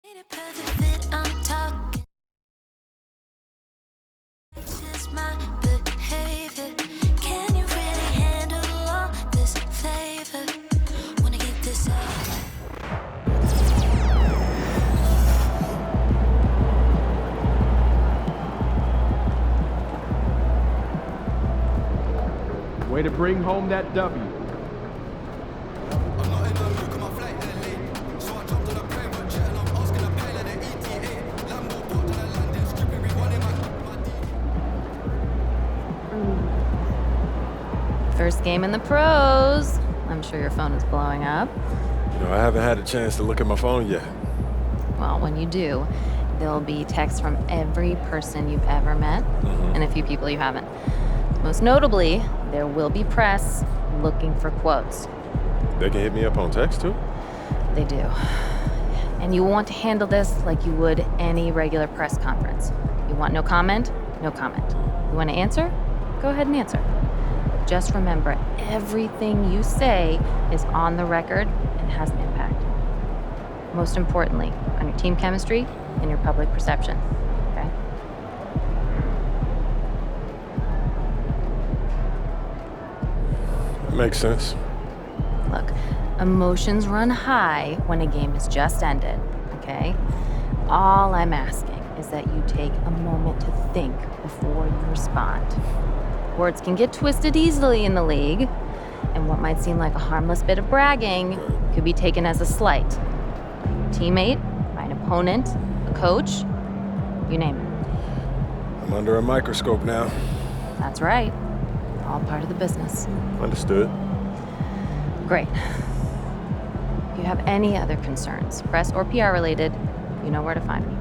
Way to bring home that W. First game in the pros. I'm sure your phone is blowing up. You know, I haven't had a chance to look at my phone yet. Well, when you do, there'll be texts from every person you've ever met and a few people you haven't. Most notably, there will be press looking for quotes. They can hit me up on text, too? They do. And you want to handle this like you would any regular press conference. You want no comment? No comment. You want to answer? Go ahead and answer. But just remember, everything you say is on the record and has an impact. Most importantly, on your team chemistry and your public perception. Okay? Makes sense. Look, emotions run high when a game has just ended, okay? All I'm asking is that you take a moment to think before you respond. Words can get twisted easily in the league, and what might seem like a harmless bit of bragging could be taken as a slight. By a teammate, by an opponent, a coach, you name it. I'm under a microscope now. That's right. All part of the business. Understood. Great. If you have any other concerns, press or PR related, you know where to find me.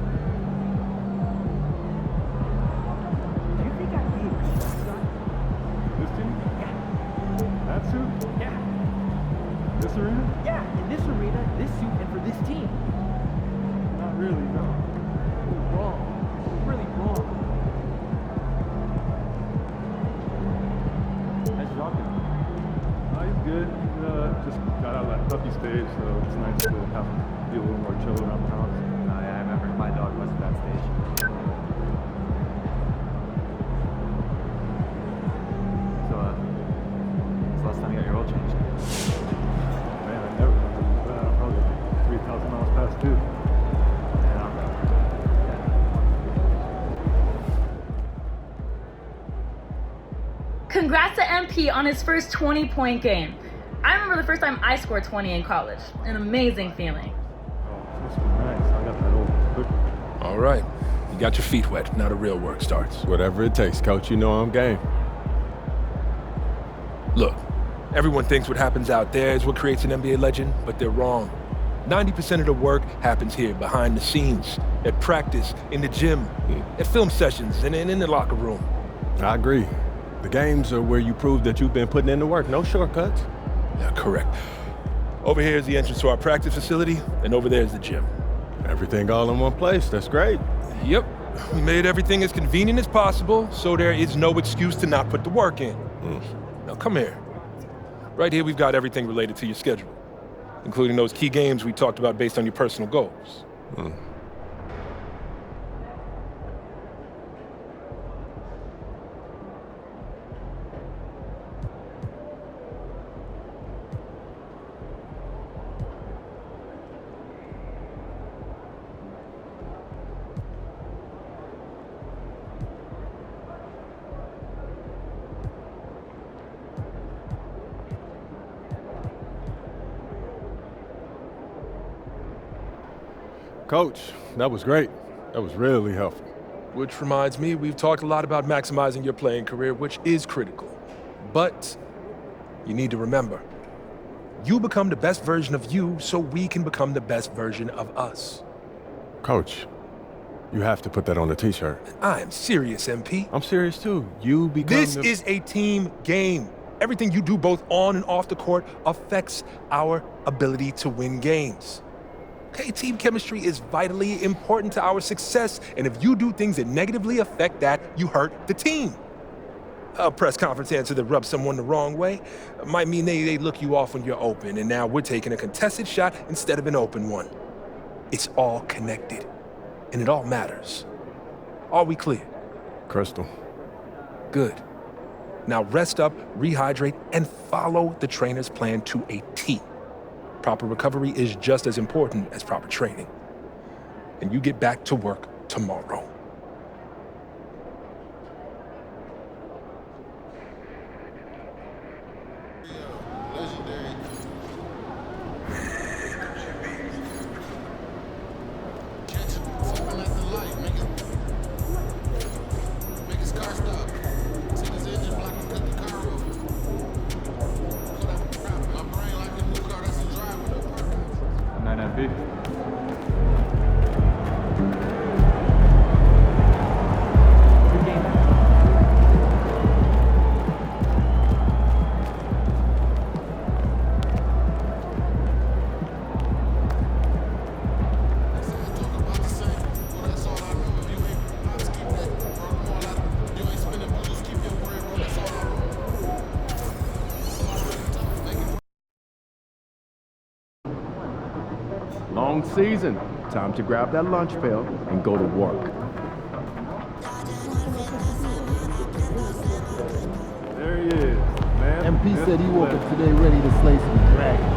Do you think I'd be This team? Yeah. That suit? Yeah. This arena? Yeah, in this arena, this suit, and for this team. Not really, no. You're wrong. You're really wrong. How's Jacques doing? Oh, he's good. He just got out of that puppy stage, so it's nice to have him be a little more chill around the house. Yeah, I remember my dog was at that stage. So, when's the last time you got your oil changed? Man, I never probably 3,000 miles past due. Congrats to MP on his first 20-point game. I remember the first time I scored 20 in college. An amazing feeling. Oh, this must be nice. I got that old cookie. All right. You got your feet wet. Now the real work starts. Whatever it takes, Coach. You know I'm game. Look, everyone thinks what happens out there is what creates an NBA legend, but they're wrong. 90% of the work happens here, behind the scenes, at practice, in the gym, at film sessions, and in the locker room. I agree. The games are where you prove that you've been putting in the work. No shortcuts. Yeah, correct. Over here is the entrance to our practice facility, and over there is the gym. Everything all in one place. That's great. Yep. We made everything as convenient as possible, so there is no excuse to not put the work in. Now, come here. Right here, we've got everything related to your schedule, including those key games we talked about based on your personal goals. Coach, that was great. That was really helpful. Which reminds me, we've talked a lot about maximizing your playing career, which is critical. But you need to remember, you become the best version of you so we can become the best version of us. Coach, you have to put that on the t-shirt. I am serious, MP. I'm serious too. You become This is a team game. Everything you do both on and off the court affects our ability to win games. Okay, team chemistry is vitally important to our success, and if you do things that negatively affect that, you hurt the team. A press conference answer that rubs someone the wrong way might mean they look you off when you're open, and now we're taking a contested shot instead of an open one. It's all connected, and it all matters. Are we clear? Crystal. Good. Now rest up, rehydrate, and follow the trainer's plan to a T. Proper recovery is just as important as proper training. And you get back to work tomorrow. Long season. Time to grab that lunch pail and go to work. There he is, man. MP said he woke up today ready to slay some dragons.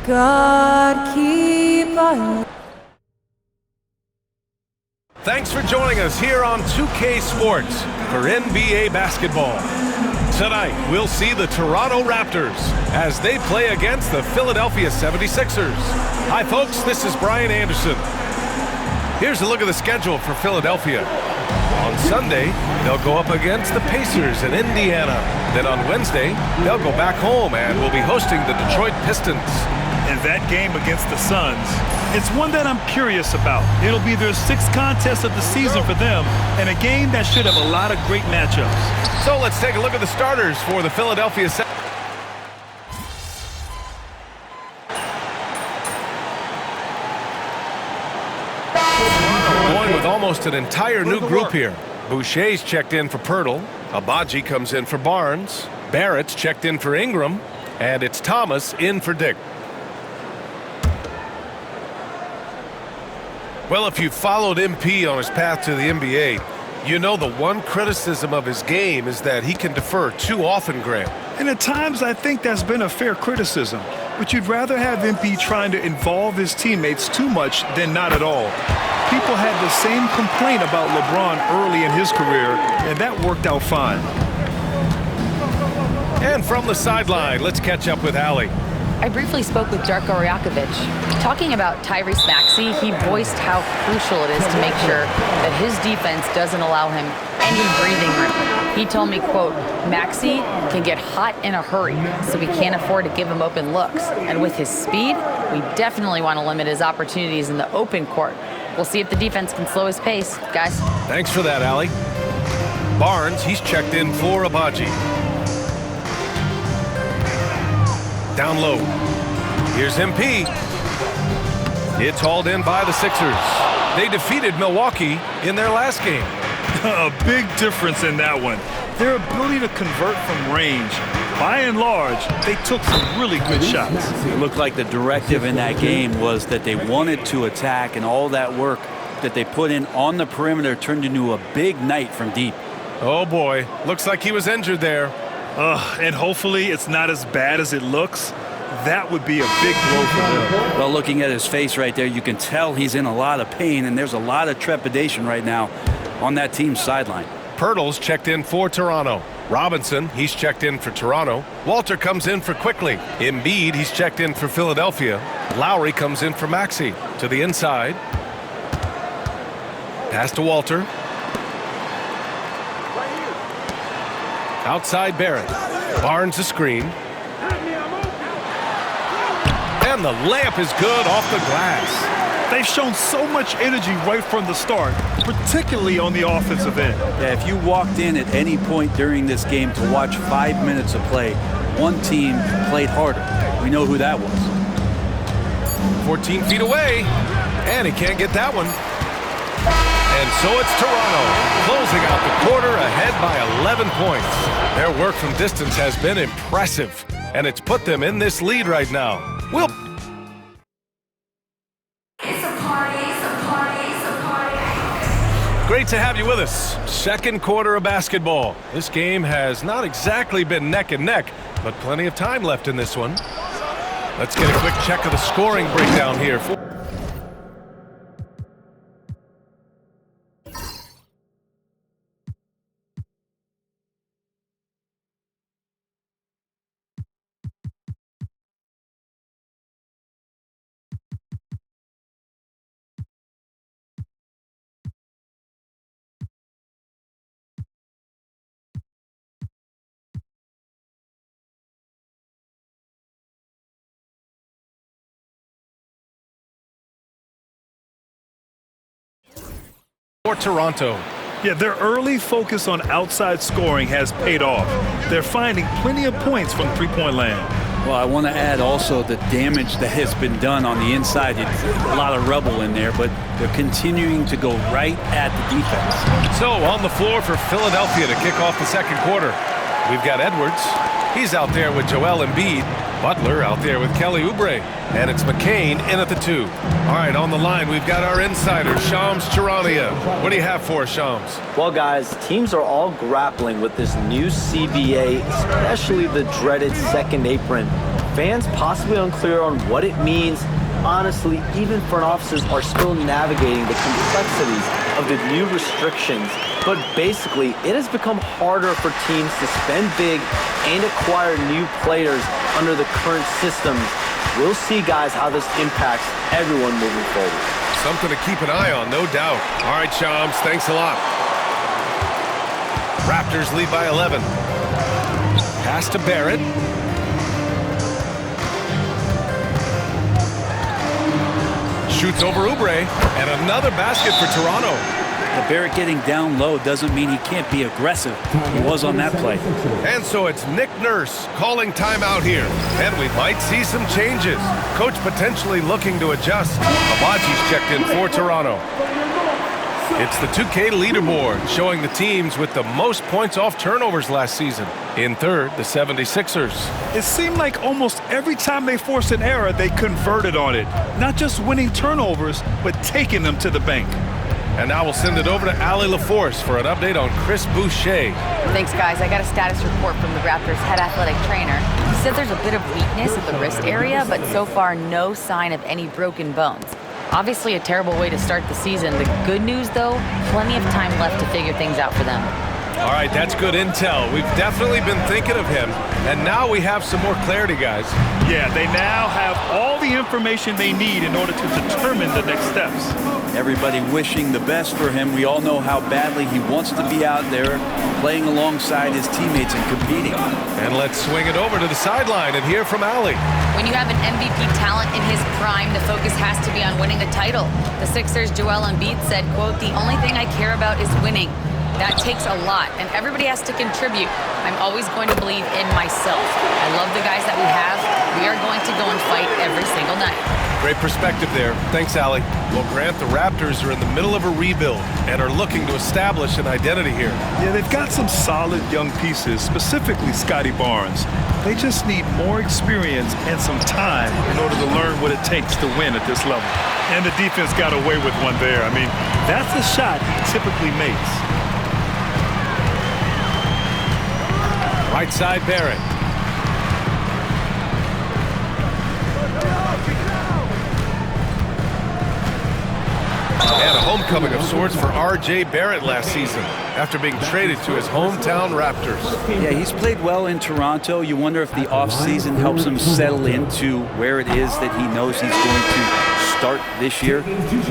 God keep on. Thanks for joining us here on 2K Sports for NBA basketball. Tonight, we'll see the Toronto Raptors as they play against the Philadelphia 76ers. Hi, folks. This is Brian Anderson. Here's a look at the schedule for Philadelphia. On Sunday, they'll go up against the Pacers in Indiana. Then on Wednesday, they'll go back home and will be hosting the Detroit Pistons. And that game against the Suns, it's one that I'm curious about. It'll be their 6th contest of the season for them, and a game that should have a lot of great matchups. So let's take a look at the starters for the Philadelphia 76ers. Going with almost an entire new group here. Boucher's checked in for Pirtle. Abaji comes in for Barnes. Barrett's checked in for Ingram. And it's Thomas in for Dick. Well, if you've followed MP on his path to the NBA, you know the one criticism of his game is that he can defer too often, Grant. And at times, I think that's been a fair criticism. But you'd rather have MP trying to involve his teammates too much than not at all. People had the same complaint about LeBron early in his career, and that worked out fine. And from the sideline, let's catch up with Allie. I briefly spoke with Darko Rajakovic. Talking about Tyrese Maxey, he voiced how crucial it is to make sure that his defense doesn't allow him any breathing room. He told me, quote, Maxey can get hot in a hurry, so we can't afford to give him open looks. And with his speed, we definitely want to limit his opportunities in the open court. We'll see if the defense can slow his pace, guys. Thanks for that, Allie. Barnes, he's checked in for Abaji. Down low. Here's MP. It's hauled in by the Sixers. They defeated Milwaukee in their last game. A big difference in that one. Their ability to convert from range. By and large, they took some really good shots. It looked like the directive in that game was that they wanted to attack, and all that work that they put in on the perimeter turned into a big night from deep. Oh boy, looks like he was injured there. And hopefully it's not as bad as it looks. That would be a big blow for them. Well, looking at his face right there, you can tell he's in a lot of pain, and there's a lot of trepidation right now on that team's sideline. Pirtle's checked in for Toronto. Robinson, he's checked in for Toronto. Walter comes in for Quickly. Embiid, he's checked in for Philadelphia. Lowry comes in for Maxey. To the inside. Pass to Walter. Outside Barrett. Barnes a screen. And the layup is good off the glass. They've shown so much energy right from the start, particularly on the offensive end. Yeah, if you walked in at any point during this game to watch 5 minutes of play, one team played harder. We know who that was. 14 feet away, and he can't get that one. And so it's Toronto, closing out the quarter ahead by 11 points. Their work from distance has been impressive, and it's put them in this lead right now. Great to have you with us. Second quarter of basketball. This game has not exactly been neck and neck, but plenty of time left in this one. Let's get a quick check of the scoring breakdown here. For Toronto. Yeah, their early focus on outside scoring has paid off. They're finding plenty of points from three-point land. Well, I want to add also the damage that has been done on the inside. It's a lot of rubble in there, but they're continuing to go right at the defense. So on the floor for Philadelphia to kick off the second quarter, we've got Edwards. He's out there with Joel Embiid. Butler out there with Kelly Oubre. And it's McCain in at the 2. All right, on the line, we've got our insider, Shams Charania. What do you have for us, Shams? Well, guys, teams are all grappling with this new CBA, especially the dreaded second apron. Fans possibly unclear on what it means. Honestly, even front offices are still navigating the complexities of the new restrictions. But basically, it has become harder for teams to spend big and acquire new players under the current systems. We'll see, guys, how this impacts everyone moving forward. Something to keep an eye on, no doubt. All right, Shams, thanks a lot. Raptors lead by 11. Pass to Barrett. Shoots over Oubre, and another basket for Toronto. The Barrett getting down low doesn't mean he can't be aggressive. He was on that play. And so it's Nick Nurse calling timeout here. And we might see some changes. Coach potentially looking to adjust. Abaji's checked in for Toronto. It's the 2K leaderboard showing the teams with the most points off turnovers last season. In third, the 76ers. It seemed like almost every time they forced an error, they converted on it. Not just winning turnovers, but taking them to the bank. And now we'll send it over to Allie LaForce for an update on Chris Boucher. Thanks, guys. I got a status report from the Raptors' head athletic trainer. He said there's a bit of weakness at the wrist area, but so far no sign of any broken bones. Obviously a terrible way to start the season. The good news, though, plenty of time left to figure things out for them. All right, that's good intel. We've definitely been thinking of him, and now we have some more clarity, guys. Yeah, they now have all the information they need in order to determine the next steps. Everybody wishing the best for him. We all know how badly he wants to be out there playing alongside his teammates and competing. And let's swing it over to the sideline and hear from Allie. When you have an MVP talent in his prime, the focus has to be on winning a title. The Sixers' Joel Embiid said, quote, "The only thing I care about is winning. That takes a lot, and everybody has to contribute. I'm always going to believe in myself. I love the guys that we have. We are going to go and fight every single night. Great perspective there. Thanks, Allie. Well, Grant, the Raptors are in the middle of a rebuild and are looking to establish an identity here. Yeah, they've got some solid young pieces, specifically Scotty Barnes. They just need more experience and some time in order to learn what it takes to win at this level. And the defense got away with one there. I mean, that's a shot he typically makes. Right side, Barrett. And a homecoming of sorts for R.J. Barrett last season after being traded to his hometown Raptors. Yeah, he's played well in Toronto. You wonder if the offseason helps him settle into where it is that he knows he's going to start this year.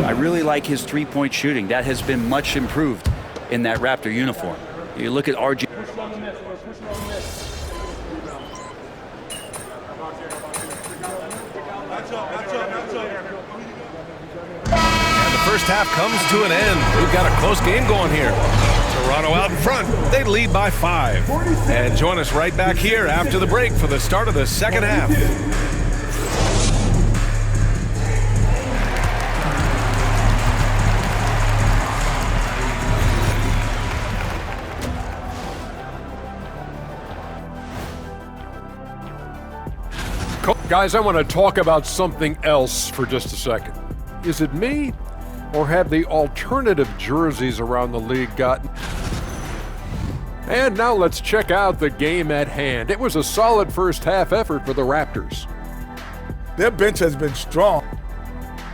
I really like his three-point shooting. That has been much improved in that Raptor uniform. You look at R.J. First half comes to an end. We've got a close game going here. Toronto out in front. They lead by 5. And join us right back here after the break for the start of the second half. Guys, I want to talk about something else for just a second. Is it me? Or have the alternative jerseys around the league gotten? And now let's check out the game at hand. It was a solid first half effort for the Raptors. Their bench has been strong.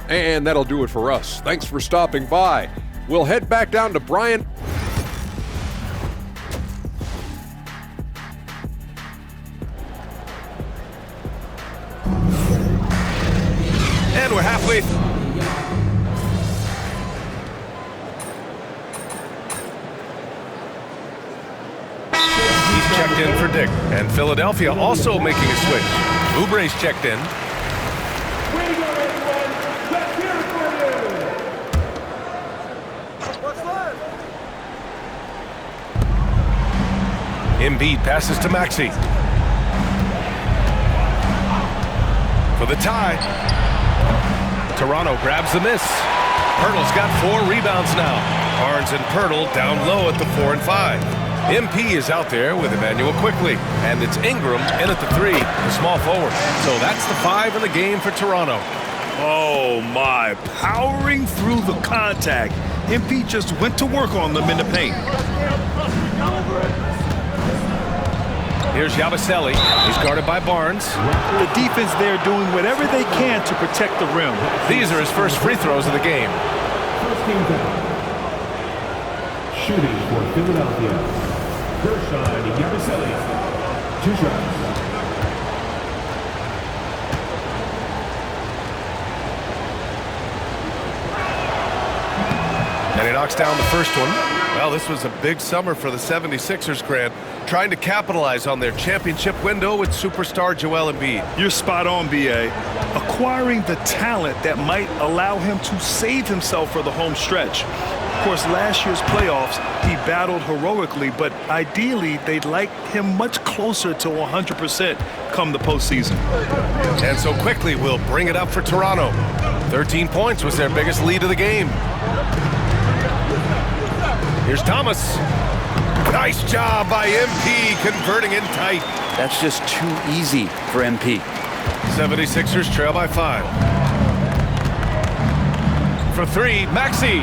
And that'll do it for us. Thanks for stopping by. We'll head back down to Brian. And we're halfway through. Checked in for Dick, and Philadelphia also making a switch. Oubre's checked in. Embiid passes to Maxey. For the tie. Toronto grabs the miss. Pirtle's got 4 rebounds now. Barnes and Pirtle down low at the 4 and 5. MP is out there with Emmanuel Quickley, and it's Ingram in at the 3, the small forward. So that's the 5 in the game for Toronto. Oh my, powering through the contact. MP just went to work on them in the paint. Here's Yabusele. He's guarded by Barnes. The defense there doing whatever they can to protect the rim. These are his first free throws of the game. Shooting for Philadelphia. Gershon Yabusele, 2 shots. And he knocks down the first one. Well, this was a big summer for the 76ers, Grant, trying to capitalize on their championship window with superstar Joel Embiid. You're spot on, B.A. Acquiring the talent that might allow him to save himself for the home stretch. Of course, last year's playoffs, he battled heroically, but ideally, they'd like him much closer to 100% come the postseason. And so Quickly will bring it up for Toronto. 13 points was their biggest lead of the game. Here's Thomas. Nice job by MP converting in tight. That's just too easy for MP. 76ers trail by 5. For 3, Maxey.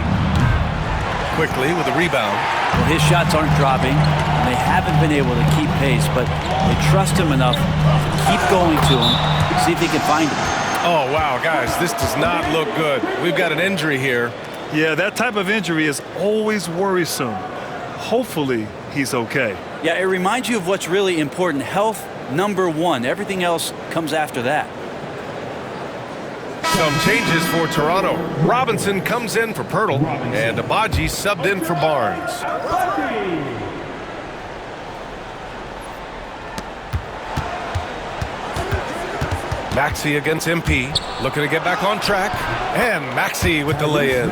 Quickly with a rebound. Well, his shots aren't dropping, and they haven't been able to keep pace, but they trust him enough to keep going to him, see if he can find him. Oh, wow, guys, this does not look good. We've got an injury here. Yeah, that type of injury is always worrisome. Hopefully, he's okay. Yeah, it reminds you of what's really important. Health, #1. Everything else comes after that. Some changes for Toronto. Robinson comes in for Pirtle, and Abaji subbed in for Barnes. Maxey against MP, looking to get back on track, and Maxey with the lay-in.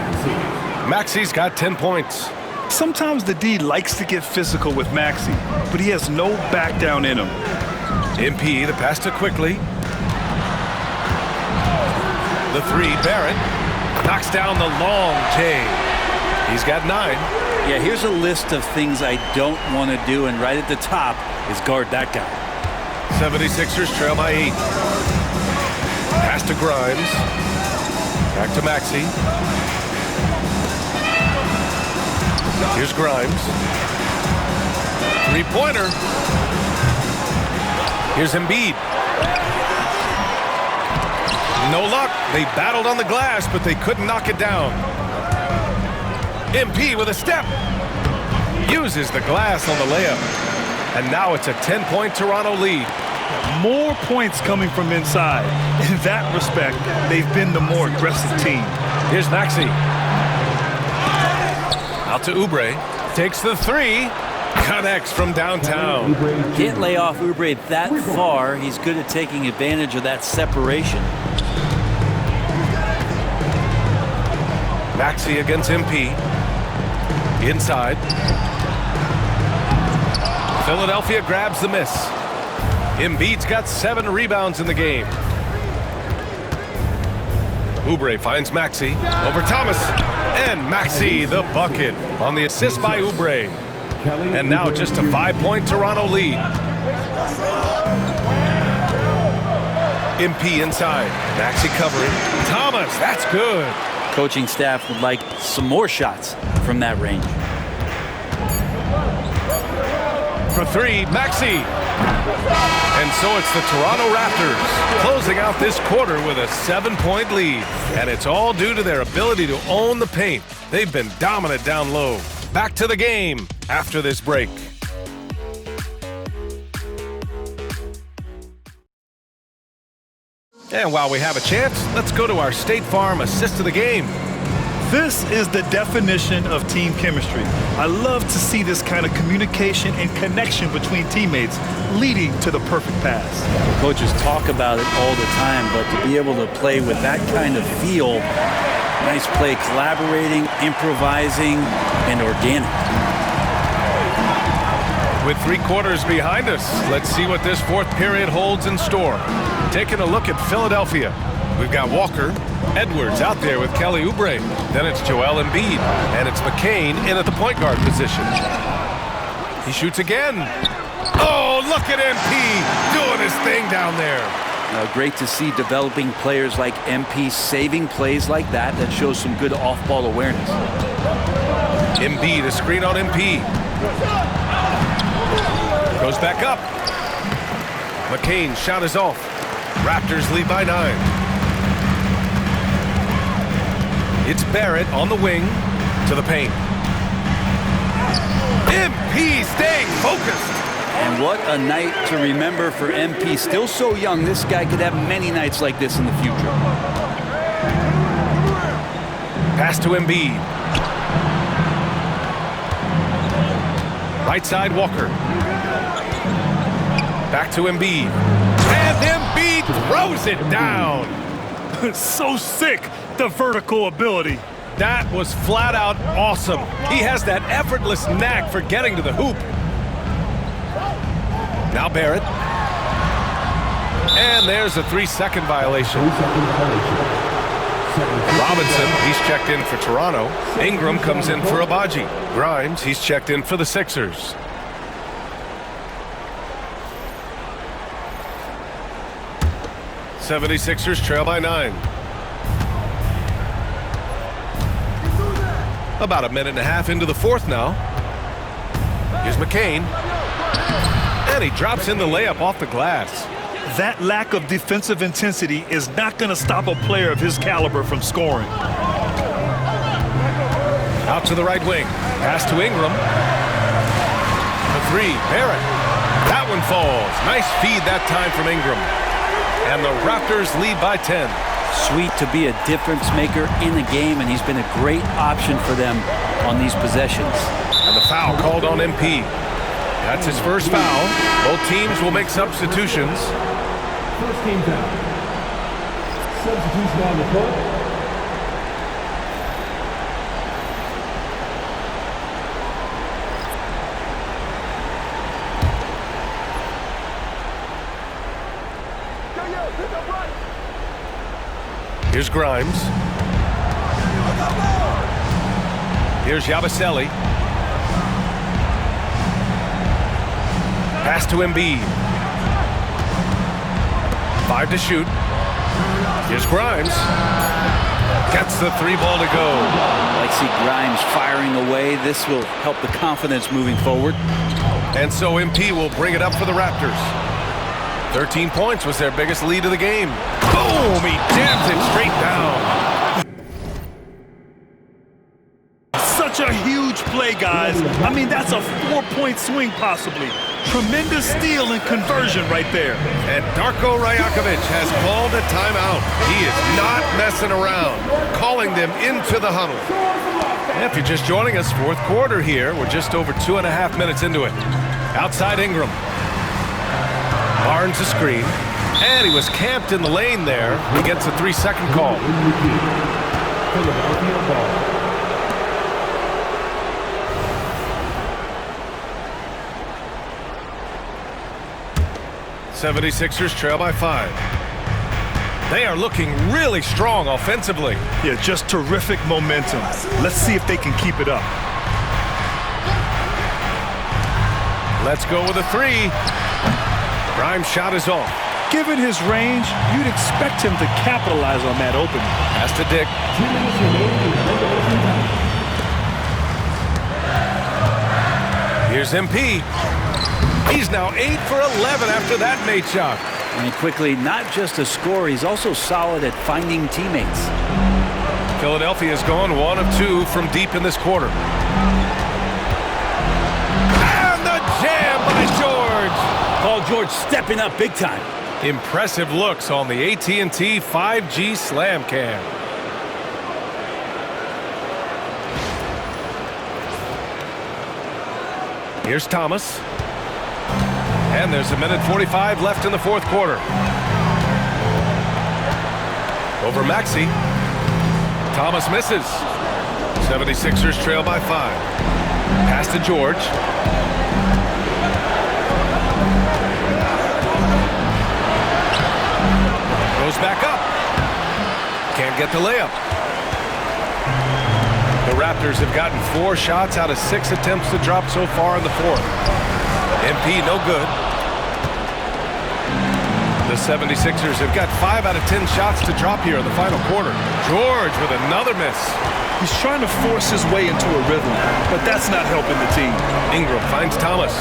Maxey's got 10 points. Sometimes the D likes to get physical with Maxey, but he has no back down in him. MP, the pass to Quickly. The 3, Barrett. Knocks down the long J. He's got 9. Yeah, here's a list of things I don't want to do, and right at the top is guard that guy. 76ers trail by 8. Pass to Grimes. Back to Maxey. Here's Grimes. 3-pointer. Here's Embiid. No luck. They battled on the glass, but they couldn't knock it down. MP with a step. Uses the glass on the layup. And now it's a 10-point Toronto lead. More points coming from inside. In that respect, they've been the more aggressive team. Here's Maxey. Out to Oubre. Takes the 3. Connects from downtown. Can't lay off Oubre that far. He's good at taking advantage of that separation. Maxey against MP. Inside. Philadelphia grabs the miss. Embiid's got 7 rebounds in the game. Oubre finds Maxey. Over Thomas. And Maxey the bucket on the assist by Oubre. And now just a 5-point Toronto lead. MP inside. Maxey covering. Thomas, that's good. Coaching staff would like some more shots from that range. For 3, Maxey. And so it's the Toronto Raptors closing out this quarter with a 7-point lead. And it's all due to their ability to own the paint. They've been dominant down low. Back to the game after this break. And while we have a chance, let's go to our State Farm assist of the game. This is the definition of team chemistry. I love to see this kind of communication and connection between teammates leading to the perfect pass. Coaches talk about it all the time, but to be able to play with that kind of feel, nice play, collaborating, improvising, and organic. With 3 quarters behind us, let's see what this 4th period holds in store. Taking a look at Philadelphia. We've got Walker, Edwards out there with Kelly Oubre. Then it's Joel Embiid, and it's McCain in at the point guard position. He shoots again. Oh, look at MP doing his thing down there. Great to see developing players like MP saving plays like that. That shows some good off-ball awareness. Embiid, a screen on MP. Goes back up. McCain's shot is off. Raptors lead by 9. It's Barrett on the wing to the paint. MP staying focused. And what a night to remember for MP. Still so young, this guy could have many nights like this in the future. Pass to Embiid. Right side, Walker. Back to Embiid. And Embiid throws it down. So sick, the vertical ability. That was flat out awesome. He has that effortless knack for getting to the hoop. Now Barrett. And there's a 3-second violation. Robinson, he's checked in for Toronto. Ingram comes in for Abaji. Grimes, he's checked in for the Sixers. '76ers trail by 9. About a minute and a half into the 4th now. Here's McCain. And he drops in the layup off the glass. That lack of defensive intensity is not going to stop a player of his caliber from scoring. Out to the right wing. Pass to Ingram. The 3, Barrett. That one falls. Nice feed that time from Ingram. And the Raptors lead by 10. Sweet to be a difference maker in the game, and he's been a great option for them on these possessions. And the foul called on MP. That's his first foul. Both teams will make substitutions. First team foul. Substitution on the court. Here's Grimes. Here's Yabusele. Pass to Embiid. 5 to shoot. Here's Grimes. Gets the 3 ball to go. I see Grimes firing away. This will help the confidence moving forward. And so MP will bring it up for the Raptors. 13 points was their biggest lead of the game. Boom! He jams it straight down. Such a huge play, guys. I mean, that's a 4-point swing possibly. Tremendous steal and conversion right there. And Darko Rajakovic has called a timeout. He is not messing around, calling them into the huddle. And if you're just joining us, fourth quarter here. We're just over 2.5 minutes into it. Outside Ingram. Barnes a screen. And he was camped in the lane there. He gets a 3-second call. Philadelphia ball. 76ers trail by 5. They are looking really strong offensively. Yeah, just terrific momentum. Let's see if they can keep it up. Let's go with a 3. Grimes' shot is off. Given his range, you'd expect him to capitalize on that opening. Pass to Dick. 2 minutes remaining in regulation time. Here's MP. He's now 8 for 11 after that made shot. And quickly, not just a scorer, he's also solid at finding teammates. Philadelphia has gone 1 of 2 from deep in this quarter. And the jam by George. Paul George stepping up big time. Impressive looks on the AT&T 5G Slam Cam. Here's Thomas. And there's 1:45 left in the fourth quarter. Over Maxey. Thomas misses. 76ers trail by 5. Pass to George. Goes back up. Can't get the layup. The Raptors have gotten 4 shots out of 6 attempts to drop so far in the fourth. MP no good. The 76ers have got 5 out of 10 shots to drop here in the final quarter. George with another miss. He's trying to force his way into a rhythm, but that's not helping the team. Ingram finds Thomas.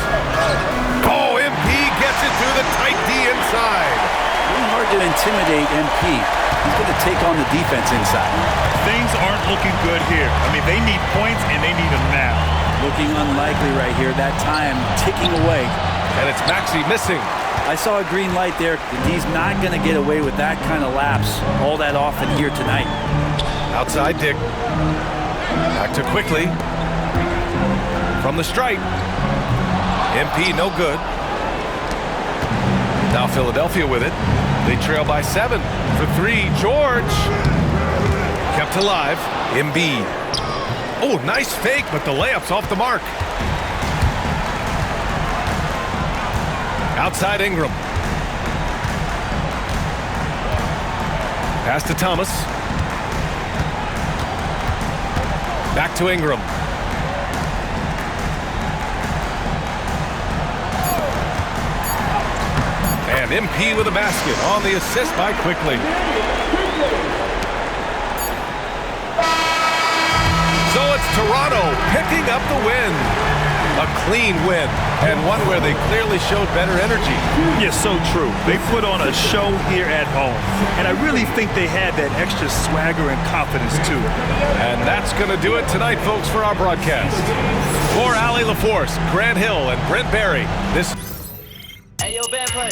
Oh, MP gets it through the tight D inside. Really hard to intimidate MP. He's going to take on the defense inside. Things aren't looking good here. I mean, they need points, and they need them now. Looking unlikely right here. That time ticking away. And it's Maxey missing. I saw a green light there. He's not going to get away with that kind of lapse all that often here tonight. Outside Dick. Back to Quickly. From the stripe. MP no good. Now Philadelphia with it. They trail by 7 for 3. George. Kept alive. Embiid. Oh, nice fake, but the layup's off the mark. Outside Ingram. Pass to Thomas. Back to Ingram. And MP with a basket on the assist by Quickly. So it's Toronto picking up the win. A clean win, and one where they clearly showed better energy. Yeah, so true. They put on a show here at home, and I really think they had that extra swagger and confidence, too. And that's going to do it tonight, folks, for our broadcast. For Allie LaForce, Grant Hill, and Brent Barry, this... Hey, yo, bad play.